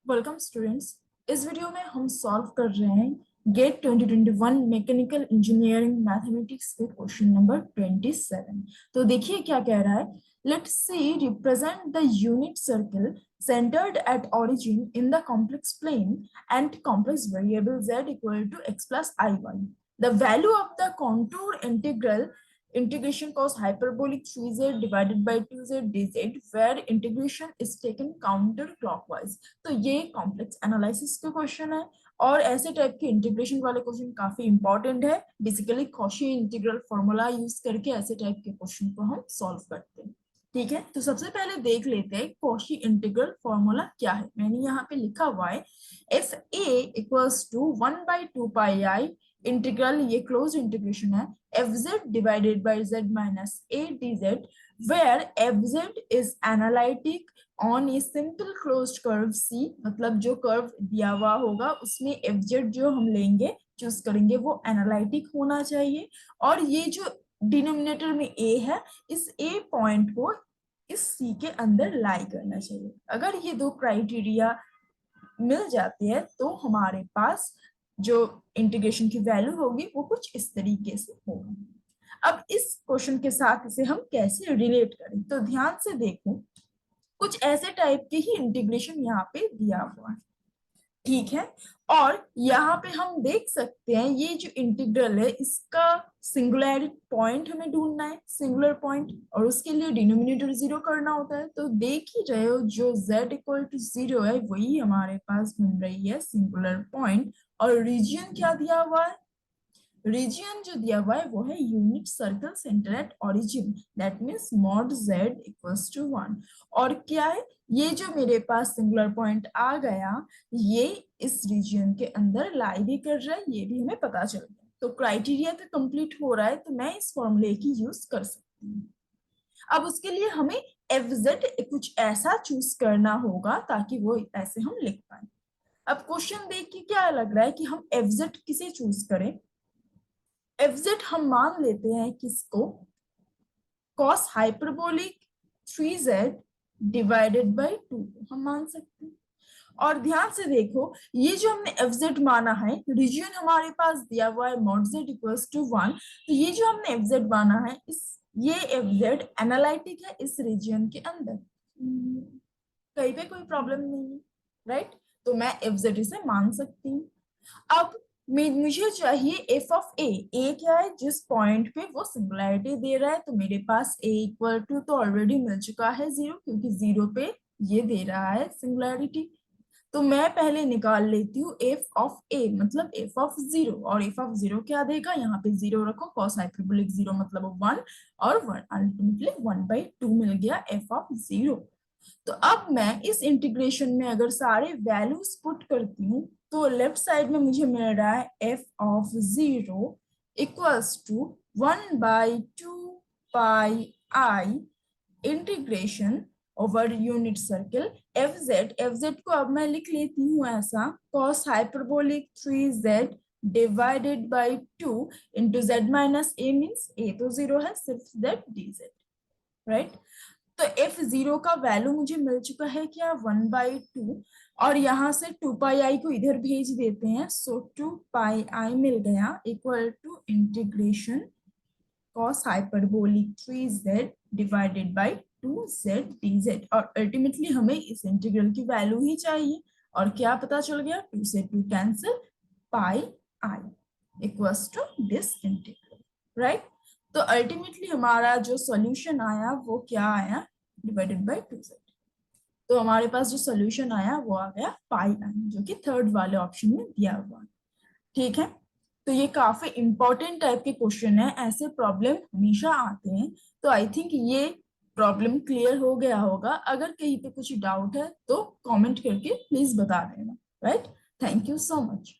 Welcome students. इस video में हम सॉल्व कर रहे हैं गेट 2021 मैकेनिकल इंजीनियरिंग मैथमेटिक्स के क्वेश्चन नंबर 27। तो देखिए क्या कह रहा है। Let's see represent the unit circle centered at origin in the complex plane and complex variable z equal to x plus iy. The value of the contour integration cos hyperbolic 3z divided by 2z dz where integration is taken counterclockwise. तो ये complex analysis का question है और ऐसे type के integration वाले question काफी important है। Basically Cauchy integral formula use करके ऐसे टाइप के क्वेश्चन को हम सॉल्व करते हैं। ठीक है, तो सबसे पहले देख लेते हैं कॉशी इंटीग्रल फॉर्मूला क्या है। मैंने यहाँ पे लिखा हुआ है F A equals to 1/2 pi integral, ये क्लोज इंटीग्रेशन है, F Z divided by Z minus A D Z where F Z is analytic on a simple closed curve C. मतलब जो कर्व दिया हुआ होगा उसमें एफ जेड जो हम लेंगे चूज करेंगे वो एनालिटिक होना चाहिए और ये जो डिनोमिनेटर में ए है इस ए पॉइंट को इस सी के अंदर लाई करना चाहिए। अगर ये दो क्राइटेरिया मिल जाती है तो हमारे पास जो इंटीग्रेशन की वैल्यू होगी वो कुछ इस तरीके से होगी। अब इस क्वेश्चन के साथ इसे हम कैसे रिलेट करें, तो ध्यान से देखो कुछ ऐसे टाइप के ही इंटीग्रेशन यहाँ पे दिया हुआ है। ठीक है, और यहाँ पे हम देख सकते हैं ये जो इंटीग्रल है इसका सिंगुलर पॉइंट हमें ढूंढना है, सिंगुलर पॉइंट, और उसके लिए डिनोमिनेटर 0 करना होता है। तो देख ही रहे हो जो z इक्वल टू 0 है वही हमारे पास बन रही है सिंगुलर पॉइंट। और रीजियन क्या दिया हुआ है, रीजियन जो दिया हुआ है वो है unit circle centre at origin, that means mod z equals to 1। और क्या है, ये जो मेरे पास सिंगुलर पॉइंट आ गया ये इस रीजियन के अंदर लाई भी कर रहा है, ये भी हमें पता चल गया। तो क्राइटेरिया तो कंप्लीट हो रहा है तो मैं इस फॉर्मूले की यूज कर सकती हूँ। अब उसके लिए हमें एफ जेड कुछ ऐसा चूज करना होगा ताकि वो ऐसे हम लिख पाए। अब क्वेश्चन देख के क्या लग रहा है कि हम एफ जेड किसे चूज करें। एफ जेड हम मान लेते हैं किसको, cos hyperbolic 3z divided by 2 हम मान सकते हैं। और ध्यान से देखो ये जो हमने एफ जेड माना है, रीजियन हमारे पास दिया हुआ है मॉड z इक्वल्स टू 1, तो ये जो हमने एफ जेड माना है इस ये एफ जेड एनालिटिक है इस रीजियन के अंदर, कहीं पे कोई प्रॉब्लम नहीं है, राइट। तो मैं एफ जेड इसे मान सकती हूँ। अब मुझे चाहिए एफ ऑफ ए क्या है जिस पॉइंट पे वो सिंगुलैरिटी दे रहा है। तो मेरे पास ए इक्वल टू तो ऑलरेडी मिल चुका है 0 क्योंकि 0 पे ये दे रहा है सिंगुलैरिटी। तो मैं पहले निकाल लेती हूँ एफ ऑफ ए मतलब एफ ऑफ 0, और एफ ऑफ 0 क्या देगा, यहाँ पे 0 रखो, कॉस हाइपरबोलिक 0 मतलब 1 और 1 अल्टीमेटली 1/2 मिल गया एफ ऑफ 0। तो अब मैं इस इंटीग्रेशन में अगर सारे वैल्यूज पुट करती हूँ तो लेफ्ट साइड में मुझे मिल रहा है F of 0 equals to 1/2 pi I integration over unit circle F Z को अब मैं लिख लेती हूँ ऐसा, cos hyperbolic 3z divided by 2 into Z minus A means A तो 0 है, सिर्फ जेड डी जेड, राइट। तो एफ 0 का वैल्यू मुझे मिल चुका है क्या 1/2, और यहाँ से 2 पाई आई को इधर भेज देते हैं, सो 2 पाई आई मिल गया equal to integration cos hyperbolic 3z divided by 2z dz। और अल्टीमेटली हमें इस इंटीग्रल की वैल्यू ही चाहिए और क्या पता चल गया, 2 से 2 cancel, pi i equals to this integral, right. तो अल्टीमेटली हमारा जो सॉल्यूशन आया वो क्या आया, डिवाइडेड बाई 2z। तो हमारे पास जो सॉल्यूशन आया वो आ गया पाई आई जो कि थर्ड वाले ऑप्शन में दिया हुआ। ठीक है, तो ये काफी इंपॉर्टेंट टाइप के क्वेश्चन है, ऐसे प्रॉब्लम हमेशा आते हैं। तो आई थिंक ये प्रॉब्लम क्लियर हो गया होगा। अगर कहीं पे कुछ डाउट है तो कमेंट करके प्लीज बता देना, right. Thank you so much.